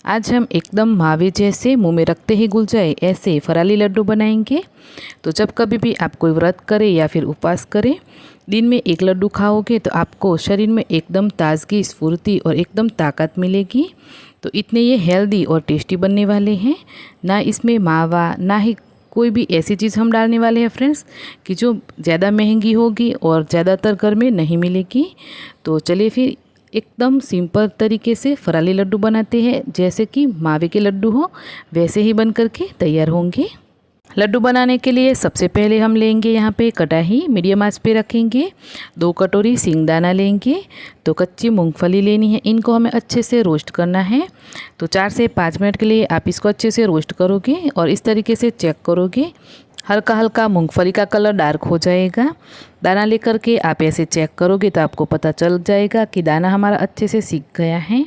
आज हम एकदम मावे जैसे मुंह में रखते ही घुल जाए ऐसे फराली लड्डू बनाएंगे। तो जब कभी भी आप कोई व्रत करें या फिर उपवास करें, दिन में एक लड्डू खाओगे तो आपको शरीर में एकदम ताजगी, स्फूर्ति और एकदम ताकत मिलेगी। तो इतने ये हेल्दी और टेस्टी बनने वाले हैं। ना इसमें मावा ना ही कोई भी ऐसी चीज़ हम डालने वाले हैं फ्रेंड्स कि जो ज़्यादा महंगी होगी और ज़्यादातर घर में नहीं मिलेगी। तो चलिए फिर एकदम सिंपल तरीके से फराली लड्डू बनाते हैं। जैसे कि मावे के लड्डू हो वैसे ही बन करके तैयार होंगे। लड्डू बनाने के लिए सबसे पहले हम लेंगे यहाँ पे कढ़ाई, मीडियम आंच पे रखेंगे। 2 कटोरी सिंगदाना लेंगे। तो कच्ची मूंगफली लेनी है, इनको हमें अच्छे से रोस्ट करना है। तो 4 से 5 मिनट के लिए आप इसको अच्छे से रोस्ट करोगे और इस तरीके से चेक करोगे। हल्का हल्का मूंगफली का कलर डार्क हो जाएगा। दाना लेकर के आप ऐसे चेक करोगे तो आपको पता चल जाएगा कि दाना हमारा अच्छे से सीख गया है।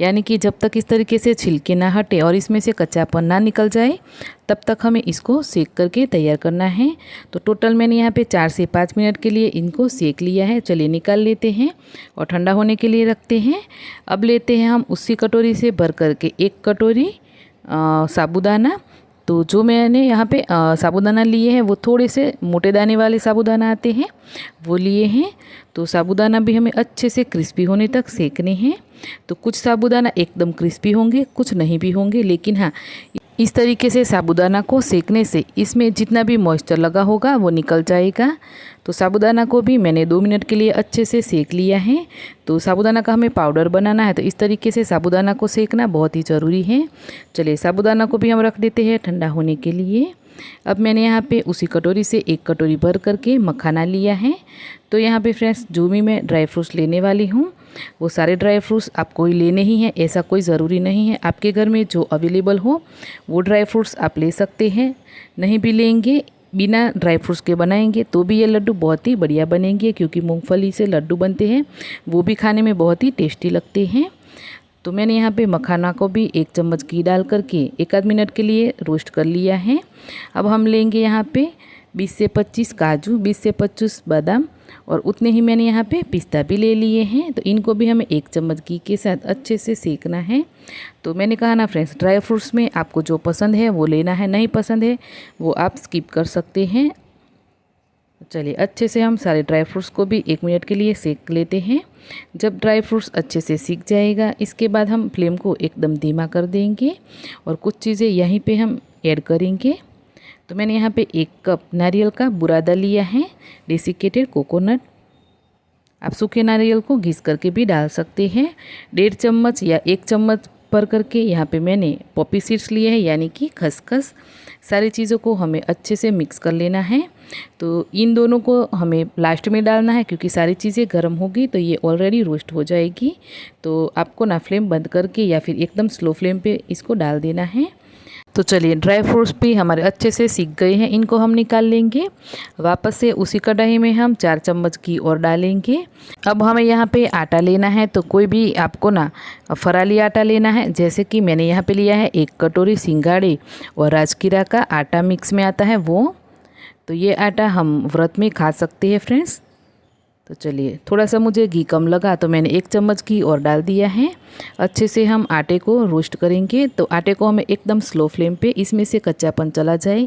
यानी कि जब तक इस तरीके से छिलके ना हटे और इसमें से कच्चापन ना निकल जाए तब तक हमें इसको सेक करके तैयार करना है। तो टोटल मैंने यहाँ पे 4 से 5 मिनट के लिए इनको सेक लिया है। चलिए निकाल लेते हैं और ठंडा होने के लिए रखते हैं। अब लेते हैं हम उसी कटोरी से भर करके 1 कटोरी साबूदाना। तो जो मैंने यहाँ पे साबूदाना लिए हैं वो थोड़े से मोटे दाने वाले साबूदाना आते हैं, वो लिए हैं। तो साबूदाना भी हमें अच्छे से क्रिस्पी होने तक सेकने हैं। तो कुछ साबूदाना एकदम क्रिस्पी होंगे, कुछ नहीं भी होंगे, लेकिन हाँ, इस तरीके से साबूदाना को सेकने से इसमें जितना भी मॉइस्चर लगा होगा वो निकल जाएगा। तो साबूदाना को भी मैंने 2 मिनट के लिए अच्छे से सेक लिया है। तो साबूदाना का हमें पाउडर बनाना है, तो इस तरीके से साबूदाना को सेकना बहुत ही ज़रूरी है। चलिए साबूदाना को भी हम रख देते हैं ठंडा होने के लिए। अब मैंने यहाँ पे उसी कटोरी से 1 कटोरी भर करके मखाना लिया है। तो यहाँ पे फ्रेंड्स जो भी मैं ड्राई फ्रूट्स लेने वाली हूँ वो सारे ड्राई फ्रूट्स आपको ही लेने ही हैं, ऐसा कोई ज़रूरी नहीं है। आपके घर में जो अवेलेबल हो वो ड्राई फ्रूट्स आप ले सकते हैं। नहीं भी लेंगे, बिना ड्राई फ्रूट्स के बनाएंगे तो भी ये लड्डू बहुत ही बढ़िया बनेंगे, क्योंकि मूंगफली से लड्डू बनते हैं वो भी खाने में बहुत ही टेस्टी लगते हैं। तो मैंने यहाँ पे मखाना को भी 1 चम्मच घी डाल करके 1 आध मिनट के लिए रोस्ट कर लिया है। अब हम लेंगे यहाँ पे 20 से 25 काजू, 20 से 25 बादाम और उतने ही मैंने यहाँ पे पिस्ता भी ले लिए हैं। तो इनको भी हमें 1 चम्मच घी के साथ अच्छे से सेकना है। तो मैंने कहा ना फ्रेंड्स, ड्राई फ्रूट्स में आपको जो पसंद है वो लेना है, नहीं पसंद है वो आप स्किप कर सकते हैं। चलिए अच्छे से हम सारे ड्राई फ्रूट्स को भी 1 मिनट के लिए सेक लेते हैं। जब ड्राई फ्रूट्स अच्छे से सीख जाएगा इसके बाद हम फ्लेम को एकदम धीमा कर देंगे और कुछ चीज़ें यहीं पे हम ऐड करेंगे। तो मैंने यहाँ पे 1 कप नारियल का बुरादा लिया है, डेसिकेटेड कोकोनट। आप सूखे नारियल को घिस करके भी डाल सकते हैं। 1.5 चम्मच या 1 चम्मच भर करके यहाँ पे मैंने पॉपी सीड्स लिए हैं, यानी कि खसखस। सारी चीज़ों को हमें अच्छे से मिक्स कर लेना है। तो इन दोनों को हमें लास्ट में डालना है, क्योंकि सारी चीज़ें गर्म होगी तो ये ऑलरेडी रोस्ट हो जाएगी। तो आपको ना फ्लेम बंद करके या फिर एकदम स्लो फ्लेम पे इसको डाल देना है। तो चलिए ड्राई फ्रूट्स भी हमारे अच्छे से सीख गए हैं, इनको हम निकाल लेंगे। वापस से उसी कढ़ाई में हम 4 चम्मच घी और डालेंगे। अब हमें यहाँ पे आटा लेना है, तो कोई भी आपको ना फराली आटा लेना है। जैसे कि मैंने यहाँ पे लिया है 1 कटोरी सिंगाड़े और राजकीरा का आटा मिक्स में आता है वो। तो ये आटा हम व्रत में खा सकते हैं फ्रेंड्स। तो चलिए थोड़ा सा मुझे घी कम लगा तो मैंने 1 चम्मच घी और डाल दिया है। अच्छे से हम आटे को रोस्ट करेंगे। तो आटे को हमें एकदम स्लो फ्लेम पे इसमें से कच्चापन चला जाए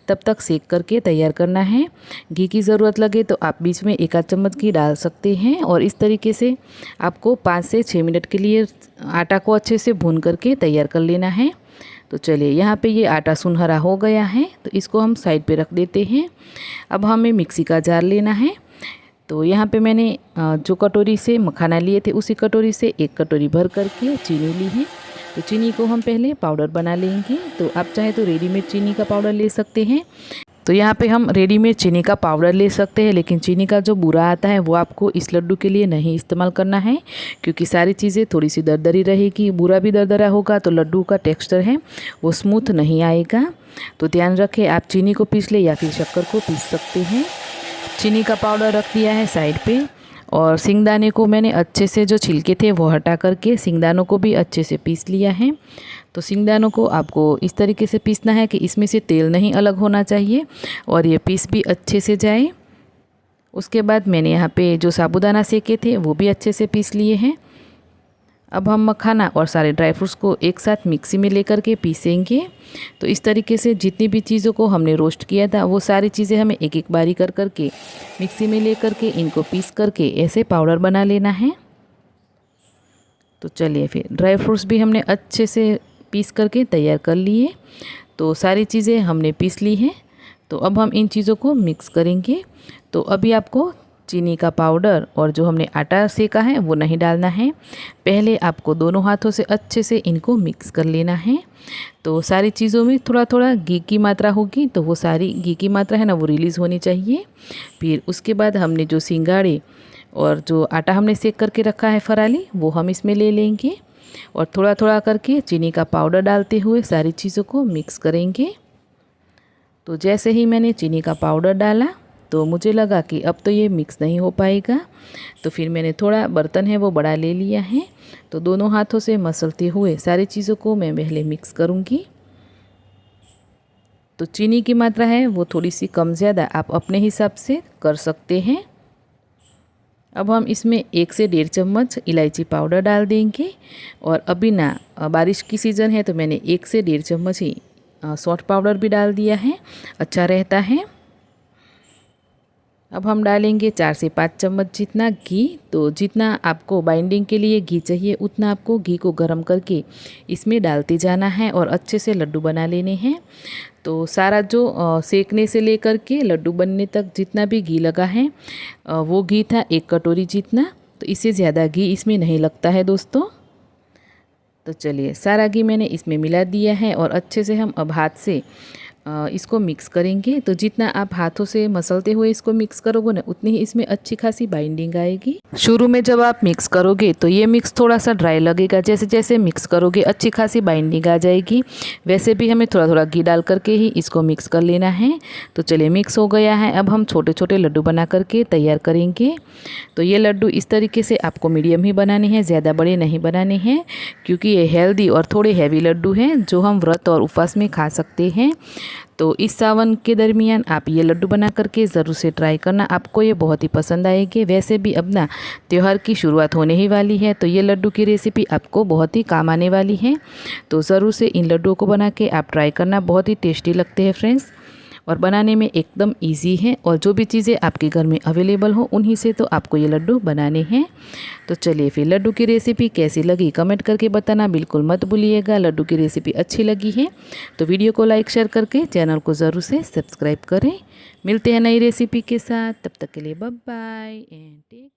तब तक सेक करके तैयार करना है। घी की ज़रूरत लगे तो आप बीच में 1 आध चम्मच घी डाल सकते हैं। और इस तरीके से आपको 5 से 6 मिनट के लिए आटा को अच्छे से भून करके तैयार कर लेना है। तो चलिए यहाँ पे ये आटा सुनहरा हो गया है, तो इसको हम साइड पे रख देते हैं। अब हमें मिक्सी का जार लेना है। तो यहाँ पे मैंने जो कटोरी से मखाना लिए थे उसी कटोरी से 1 कटोरी भर करके चीनी ली है। तो चीनी को हम पहले पाउडर बना लेंगे। तो आप चाहे तो रेडीमेड चीनी का पाउडर ले सकते हैं। तो यहाँ पे हम रेडीमेड चीनी का पाउडर ले सकते हैं, लेकिन चीनी का जो बूरा आता है वो आपको इस लड्डू के लिए नहीं इस्तेमाल करना है, क्योंकि सारी चीज़ें थोड़ी सी दरदरी रहेगी। बूरा भी दरदरा होगा तो लड्डू का टेक्सचर है वो स्मूथ नहीं आएगा। तो ध्यान रखें, आप चीनी को पीस ले या फिर शक्कर को पीस सकते हैं। चीनी का पाउडर रख दिया है साइड पे। और सिंगदाने को मैंने अच्छे से जो छिलके थे वो हटा करके सिंगदानों को भी अच्छे से पीस लिया है। तो सिंगदानों को आपको इस तरीके से पीसना है कि इसमें से तेल नहीं अलग होना चाहिए और ये पीस भी अच्छे से जाए। उसके बाद मैंने यहाँ पे जो साबूदाना सेके थे वो भी अच्छे से पीस लिए हैं। अब हम मखाना और सारे ड्राई फ्रूट्स को एक साथ मिक्सी में लेकर के पीसेंगे। तो इस तरीके से जितनी भी चीज़ों को हमने रोस्ट किया था वो सारी चीज़ें हमें एक एक बारी कर करके मिक्सी में लेकर के इनको पीस करके ऐसे पाउडर बना लेना है। तो चलिए फिर ड्राई फ्रूट्स भी हमने अच्छे से पीस करके तैयार कर लिए। तो सारी चीज़ें हमने पीस ली हैं। तो अब हम इन चीज़ों को मिक्स करेंगे। तो अभी आपको चीनी का पाउडर और जो हमने आटा सेका है वो नहीं डालना है। पहले आपको दोनों हाथों से अच्छे से इनको मिक्स कर लेना है। तो सारी चीज़ों में थोड़ा थोड़ा घी की मात्रा होगी, तो वो सारी घी की मात्रा है ना वो रिलीज़ होनी चाहिए। फिर उसके बाद हमने जो सिंगाड़े और जो आटा हमने सेक करके रखा है फराली, वो हम इसमें ले लेंगे और थोड़ा थोड़ा करके चीनी का पाउडर डालते हुए सारी चीज़ों को मिक्स करेंगे। तो जैसे ही मैंने चीनी का पाउडर डाला तो मुझे लगा कि अब तो ये मिक्स नहीं हो पाएगा। तो फिर मैंने थोड़ा बर्तन है वो बड़ा ले लिया है। तो दोनों हाथों से मसलते हुए सारी चीज़ों को मैं पहले मिक्स करूँगी। तो चीनी की मात्रा है वो थोड़ी सी कम ज़्यादा आप अपने हिसाब से कर सकते हैं। अब हम इसमें 1 से 1.5 चम्मच इलायची पाउडर डाल देंगे। और अभी ना बारिश की सीज़न है तो मैंने 1 से 1.5 चम्मच ही सौंठ पाउडर भी डाल दिया है, अच्छा रहता है। अब हम डालेंगे 4 से 5 चम्मच जितना घी। तो जितना आपको बाइंडिंग के लिए घी चाहिए उतना आपको घी को गर्म करके इसमें डालते जाना है और अच्छे से लड्डू बना लेने हैं। तो सारा जो सेकने से लेकर के लड्डू बनने तक जितना भी घी लगा है वो घी था 1 कटोरी जितना। तो इससे ज़्यादा घी इसमें नहीं लगता है दोस्तों। तो चलिए सारा घी मैंने इसमें मिला दिया है और अच्छे से हम अब हाथ से इसको मिक्स करेंगे। तो जितना आप हाथों से मसलते हुए इसको मिक्स करोगे ना उतनी ही इसमें अच्छी खासी बाइंडिंग आएगी। शुरू में जब आप मिक्स करोगे तो ये मिक्स थोड़ा सा ड्राई लगेगा, जैसे जैसे मिक्स करोगे अच्छी खासी बाइंडिंग आ जाएगी। वैसे भी हमें थोड़ा थोड़ा घी डाल करके ही इसको मिक्स कर लेना है। तो चलिए मिक्स हो गया है। अब हम छोटे छोटे लड्डू बना करके तैयार करेंगे। तो ये लड्डू इस तरीके से आपको मीडियम ही बनाने हैं, ज़्यादा बड़े नहीं बनाने हैं, क्योंकि ये हेल्दी और थोड़े हैवी लड्डू हैं जो हम व्रत और उपवास में खा सकते हैं। तो इस सावन के दरमियान आप ये लड्डू बना करके ज़रूर से ट्राई करना, आपको ये बहुत ही पसंद आएंगे। वैसे भी अब ना त्यौहार की शुरुआत होने ही वाली है, तो ये लड्डू की रेसिपी आपको बहुत ही काम आने वाली है। तो ज़रूर से इन लड्डुओं को बना के आप ट्राई करना, बहुत ही टेस्टी लगते हैं फ्रेंड्स और बनाने में एकदम इजी है। और जो भी चीज़ें आपके घर में अवेलेबल हो उन्हीं से तो आपको ये लड्डू बनाने हैं। तो चलिए फिर लड्डू की रेसिपी कैसी लगी कमेंट करके बताना बिल्कुल मत भूलिएगा। लड्डू की रेसिपी अच्छी लगी है तो वीडियो को लाइक शेयर करके चैनल को ज़रूर से सब्सक्राइब करें। मिलते हैं नई रेसिपी के साथ, तब तक के लिए बाय बाय एंड टेक